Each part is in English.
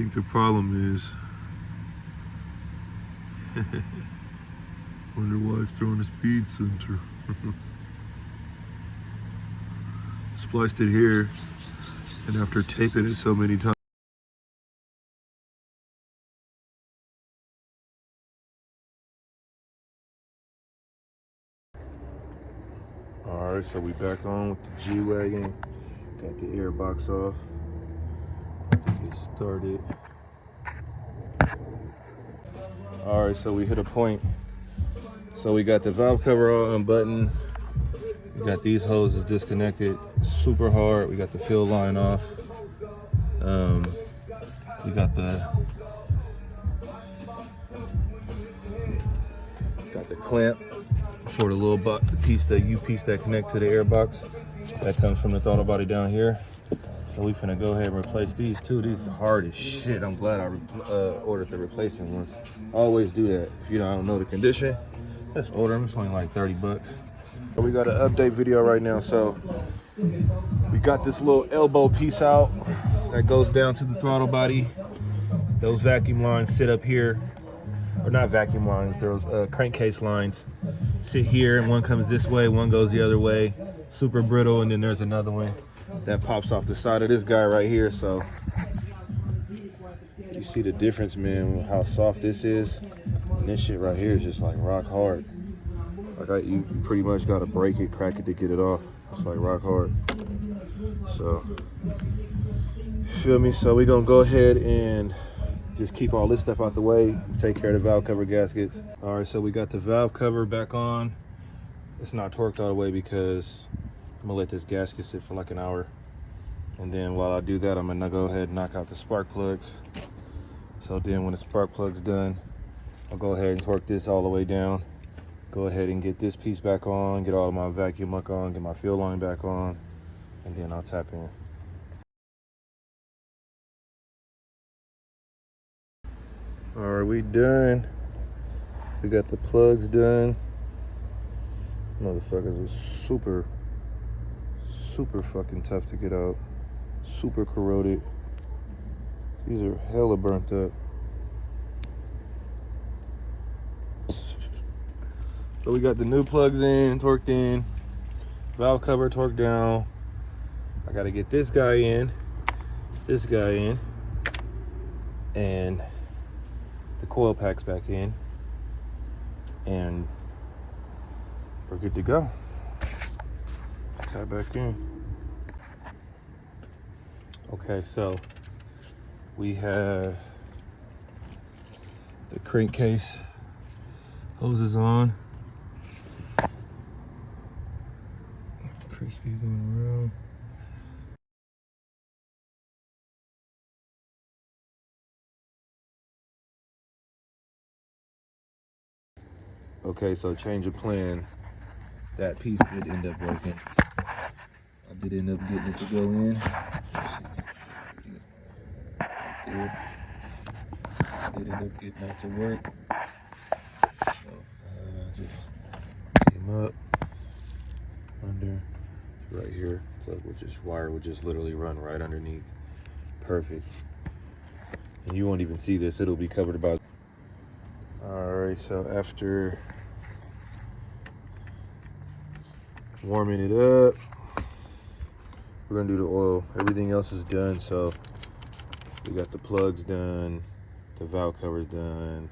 think the problem is, wonder why it's throwing a speed sensor. Spliced it here, and after taping it so many times. Alright, so we back on with the G-Wagon. Got the air box off. About to get started. Alright, so we hit a point. So we got the valve cover all unbuttoned. We got these hoses disconnected super hard. We got the fill line off. We got the clamp for the little piece, the U piece that connects to the air box. That comes from the throttle body down here. So we finna go ahead and replace these too. These are hard as shit. I'm glad I ordered the replacing ones. Always do that. If you don't know the condition, just order them. It's only like 30 bucks. We got an update video right now. So we got this little elbow piece out that goes down to the throttle body. Those vacuum lines sit up here. Or not vacuum lines, those crankcase lines sit here, and one comes this way, one goes the other way. Super brittle, and then there's another one that pops off the side of this guy right here. So you see the difference, man, how soft this is. And this shit right here is just like rock hard. Like you pretty much gotta break it, crack it to get it off. It's like rock hard. So, feel me? So we gonna go ahead and just keep all this stuff out the way, take care of the valve cover gaskets. All right, so we got the valve cover back on. It's not torqued all the way because I'm gonna let this gasket sit for like an hour. And then while I do that, I'm gonna go ahead and knock out the spark plugs. So then when the spark plug's done, I'll go ahead and torque this all the way down. Go ahead and get this piece back on, get all of my vacuum muck on, get my fuel line back on, and then I'll tap in. All right, we done. We got the plugs done. Motherfuckers was super fucking tough to get out. Super corroded. These are hella burnt up. So we got the new plugs in, torqued in, valve cover torqued down. I gotta get this guy in, and the coil packs back in, and we're good to go. Tap back in. Okay, so we have the crankcase hoses on. Crispy going around. Okay, so change of plan. That piece did end up working. I did end up getting it to go in. I did end up getting that to work. So just came up under right here. Plug would just wire would just literally run right underneath. Perfect. And you won't even see this. It'll be covered by. All right. So after warming it up, we're gonna do the oil. Everything else is done. So we got the plugs done, the valve covers done,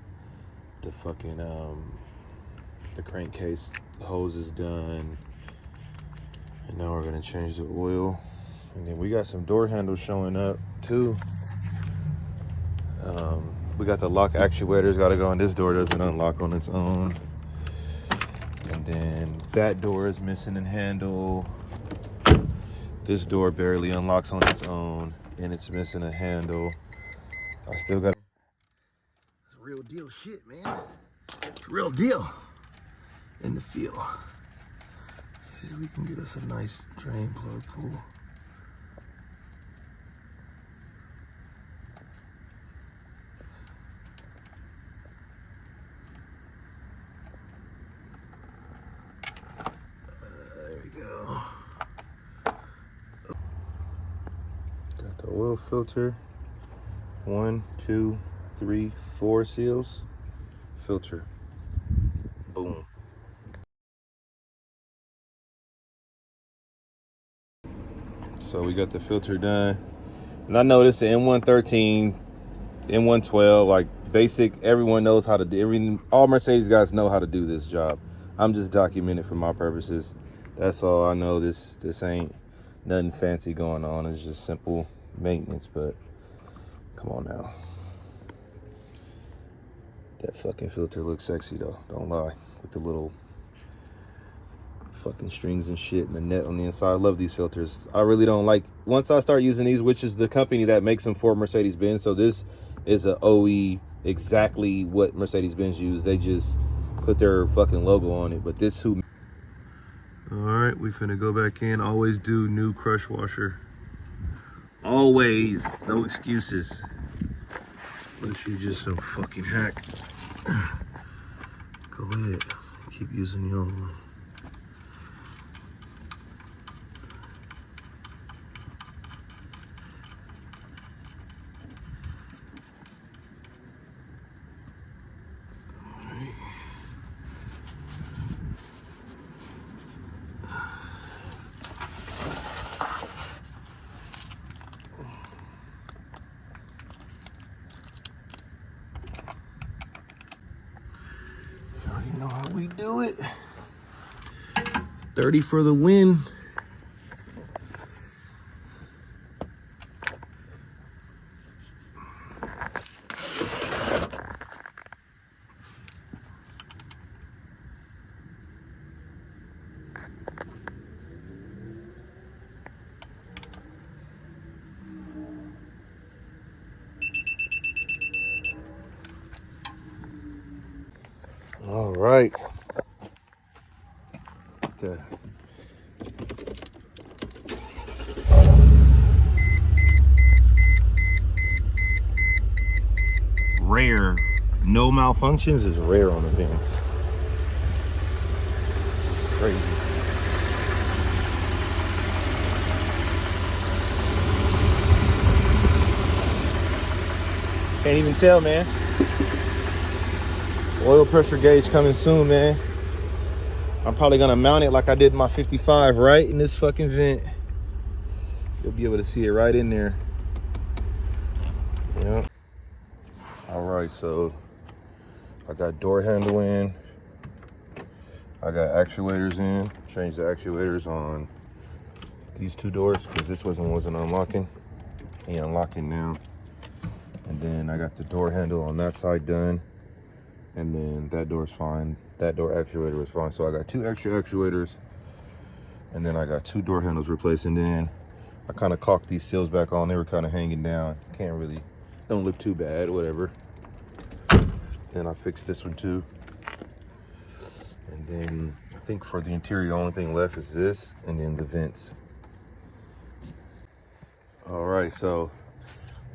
the fucking the crankcase hose is done, and now we're gonna change the oil. And then we got some door handles showing up too. We got the lock actuators gotta go, and this door doesn't unlock on its own. And then that door is missing a handle. This door barely unlocks on its own, and it's missing a handle. I still got. It's real deal shit, man. It's real deal in the field. See if we can get us a nice drain plug pull. There we go. Got the oil filter 1, 2, 3, 4 seals. Filter. Boom. So we got the filter done. And I noticed the M113, M112, like basic, everyone knows how to do, all Mercedes guys know how to do this job. I'm just documenting for my purposes. That's all I know. This ain't nothing fancy going on. It's just simple maintenance, but come on now. That fucking filter looks sexy though, don't lie. With the little fucking strings and shit and the net on the inside. I love these filters. I really don't like, once I start using these, which is the company that makes them for Mercedes-Benz, so this is a OE, exactly what Mercedes-Benz use. They just put their fucking logo on it, but this who. All right, we finna go back in. Always do new crush washer. Always, no excuses. Unless you just some fucking hack. Go ahead, keep using your own one. You know how we do it. 30 for the win. All right. Rare. No malfunctions is rare on the Benz. This is crazy. Can't even tell, man. Oil pressure gauge coming soon, man. I'm probably gonna mount it like I did my 55 right in this fucking vent. You'll be able to see it right in there. Yeah. All right, so I got door handle in. I got actuators in. Changed the actuators on these two doors because this wasn't unlocking. He unlocking now. And then I got the door handle on that side done. And then that door's fine. That door actuator is fine. So I got 2 extra actuators. And then I got 2 door handles replaced. And then I kind of caulked these seals back on. They were kind of hanging down. Don't look too bad, whatever. Then I fixed this one too. And then I think for the interior, the only thing left is this and then the vents. All right, so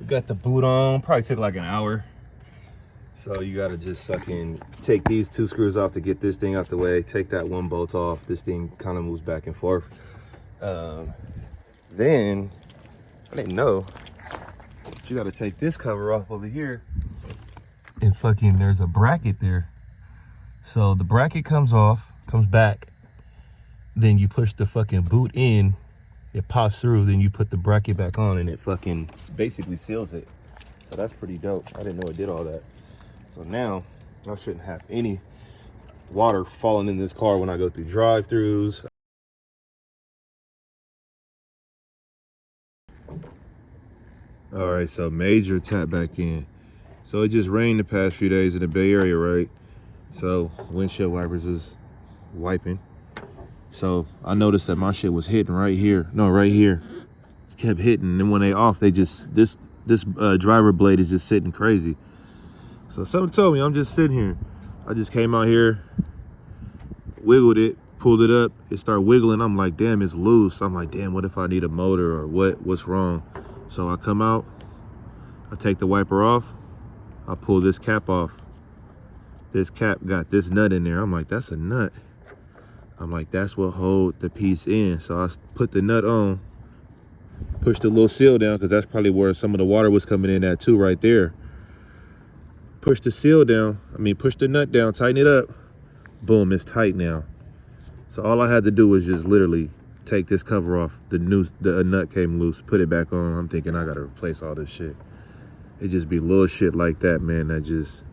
we got the boot on. Probably took like an hour. So you gotta just fucking take these 2 screws off to get this thing out the way. Take that 1 bolt off. This thing kind of moves back and forth. Then, I didn't know, but you gotta take this cover off over here. And fucking, there's a bracket there. So the bracket comes off, comes back. Then you push the fucking boot in. It pops through, then you put the bracket back on and it fucking basically seals it. So that's pretty dope. I didn't know it did all that. So now I shouldn't have any water falling in this car when I go through drive-throughs. All right, so major tap back in. So it just rained the past few days in the Bay Area, right? So windshield wipers is wiping. So I noticed that my shit was hitting right here. No, right here. It kept hitting, and when they off, they just, this driver blade is just sitting crazy. So something told me, I'm just sitting here. I just came out here, wiggled it, pulled it up, it started wiggling. I'm like, damn, it's loose. I'm like, damn, what if I need a motor or what's wrong? So I come out, I take the wiper off, I pull this cap off. This cap got this nut in there. I'm like, that's a nut. I'm like, that's what hold the piece in. So I put the nut on, Push the little seal down, because that's probably where some of the water was coming in at too, right there. Push the seal down. Push the nut down, tighten it up. Boom, it's tight now. So all I had to do was just literally take this cover off. The nut came loose, put it back on. I'm thinking I gotta replace all this shit. It just be little shit like that, man. It's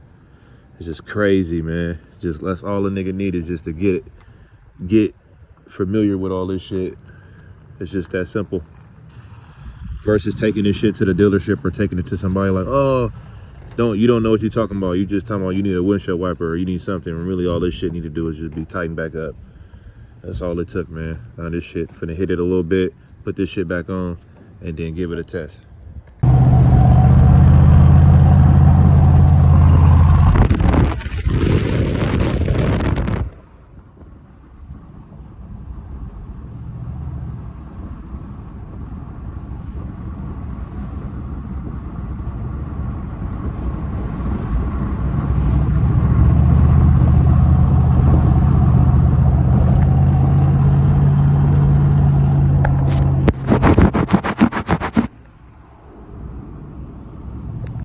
just crazy, man. That's all a nigga need, is just to get familiar with all this shit. It's just that simple. Versus taking this shit to the dealership or taking it to somebody like, oh, you don't know what you're talking about. You just talking about you need a windshield wiper or you need something. And really all this shit need to do is just be tightened back up. That's all it took, man. Now this shit, finna hit it a little bit, put this shit back on, and then give it a test.